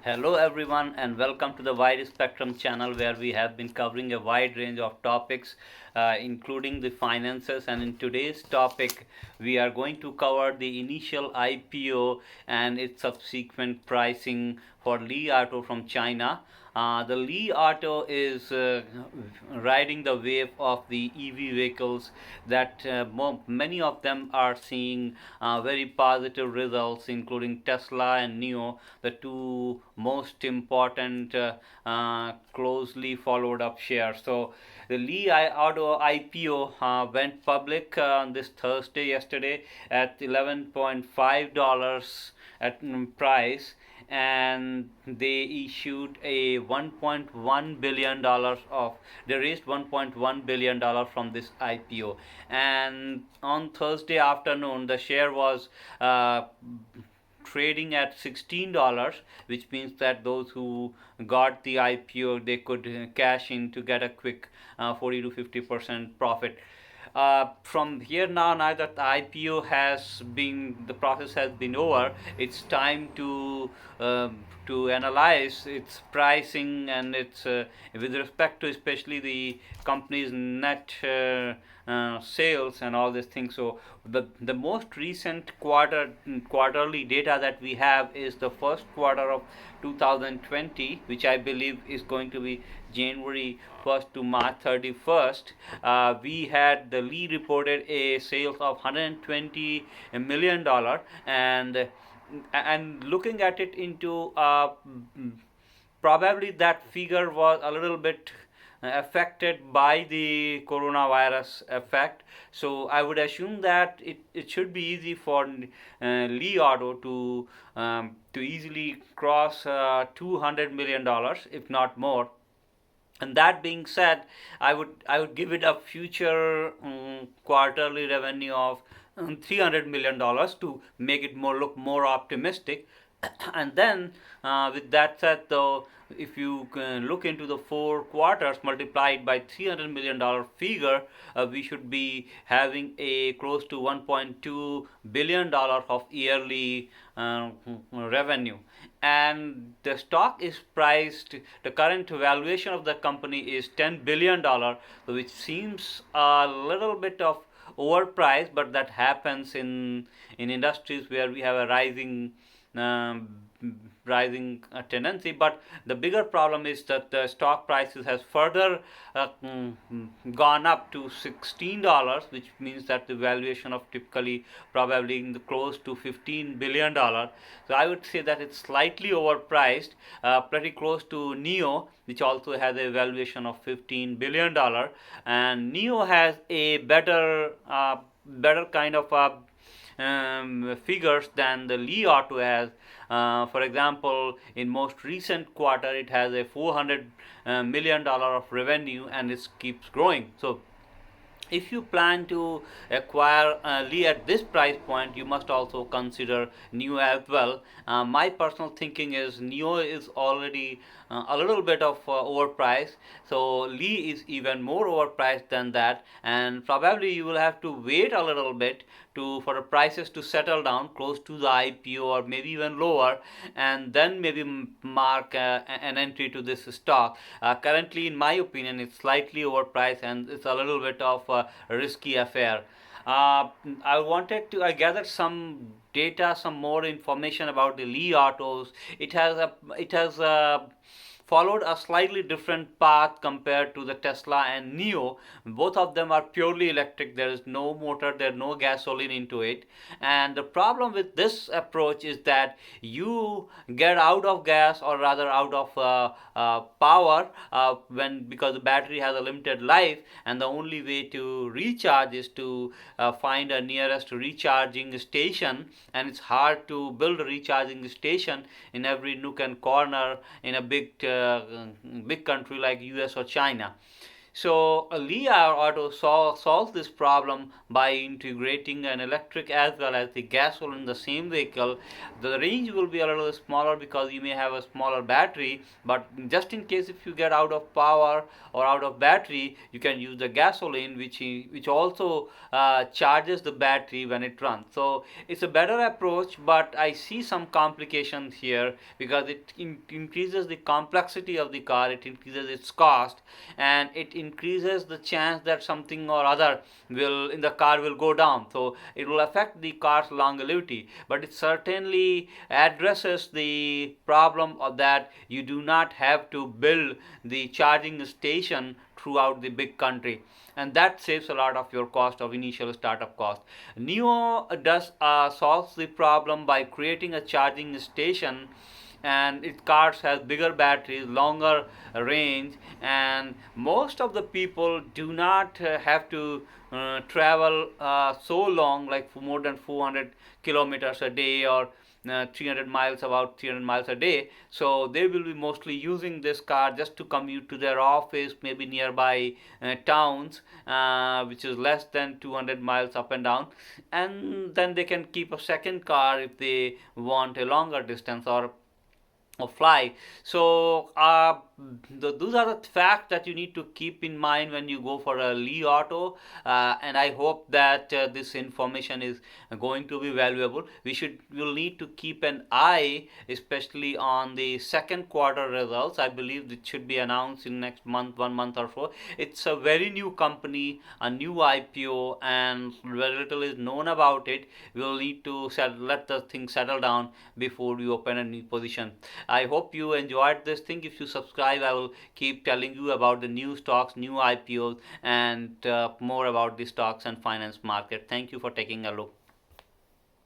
Hello, everyone, and welcome to the Wide Spectrum channel where we have been covering a wide range of topics, including the finances. And in today's topic, we are going to cover the initial IPO and its subsequent pricing for Li Auto from China. The Li Auto is riding the wave of the EV vehicles that many of them are seeing very positive results, including Tesla and NIO, the two most important closely followed up shares. So the Auto IPO went public this Thursday yesterday at $11.5 at price, and they issued a 1.1 billion dollars of they raised 1.1 billion dollars from this IPO. And on Thursday afternoon the share was trading at $16, which means that those who got the IPO, they could cash in to get a quick 40 to 50% profit. From here now that the IPO has been, the process has been over, it's time to analyze its pricing and its with respect to especially the company's net sales and all these things. So the most recent quarterly data that we have is the first quarter of 2020, which I believe is going to be January 1st to March 31st. We had the Lee reported a sales of $120 million, and looking at it into probably that figure was a little bit affected by the coronavirus effect. So I would assume that it should be easy for Li Auto to easily cross $200 million, if not more. And that being said, I would give it a future quarterly revenue of $300 million to make it look more optimistic. And then, with that said, though, if you look into the 4 quarters multiplied by $300 million figure, we should be having a close to $1.2 billion of yearly revenue. And the stock is priced, the current valuation of the company is $10 billion, which seems a little bit of overpriced, but that happens in industries where we have a um, rising tendency. But the bigger problem is that the stock prices has further gone up to $16, which means that the valuation of typically probably in the close to $15 billion. So I would say that it's slightly overpriced, pretty close to NEO, which also has a valuation of $15 billion. And NEO has a better kind of figures than the Li Auto has. For example, in most recent quarter, it has a $400 million of revenue, and it keeps growing. So if you plan to acquire Lee at this price point, you must also consider Neo as well. My personal thinking is Neo is already a little bit of overpriced, so Lee is even more overpriced than that, and probably you will have to wait a little bit to for the prices to settle down close to the IPO or maybe even lower, and then maybe mark an entry to this stock. Currently, in my opinion, it's slightly overpriced and it's a little bit of a risky affair. I gathered some data, some more information about the Li Autos. It has followed a slightly different path compared to the Tesla and NIO. Both of them are purely electric. There is no motor, there's no gasoline into it. And the problem with this approach is that you get out of gas, or rather out of power, when because the battery has a limited life, and the only way to recharge is to find a nearest recharging station, and it's hard to build a recharging station in every nook and corner in a big country like US or China. So Li Auto solves this problem by integrating an electric as well as the gasoline in the same vehicle. The range will be a little smaller because you may have a smaller battery, but just in case if you get out of power or out of battery, you can use the gasoline, which also charges the battery when it runs. So it's a better approach, but I see some complications here because it increases the complexity of the car, it increases its cost, and it increases the chance that something or other will in the car will go down. So it will affect the car's longevity, but it certainly addresses the problem of that you do not have to build the charging station throughout the big country, and that saves a lot of your cost of initial startup cost. Neo does solves the problem by creating a charging station, and its cars has bigger batteries, longer range, and most of the people do not have to travel so long, like for more than 400 kilometers a day, or 300 miles, about 300 miles a day. So they will be mostly using this car just to commute to their office, maybe nearby towns, which is less than 200 miles up and down, and then they can keep a second car if they want a longer distance, or fly. So those are the facts that you need to keep in mind when you go for a Li Auto, and I hope that this information is going to be valuable. Will need to keep an eye, especially on the second quarter results. I believe it should be announced in next month, 1 month or so. It's a very new company, a new IPO, and very little is known about it. We'll need to let the thing settle down before we open a new position. I hope you enjoyed this thing. If you subscribe, I will keep telling you about the new stocks, new IPOs, and more about the stocks and finance market. Thank you for taking a look.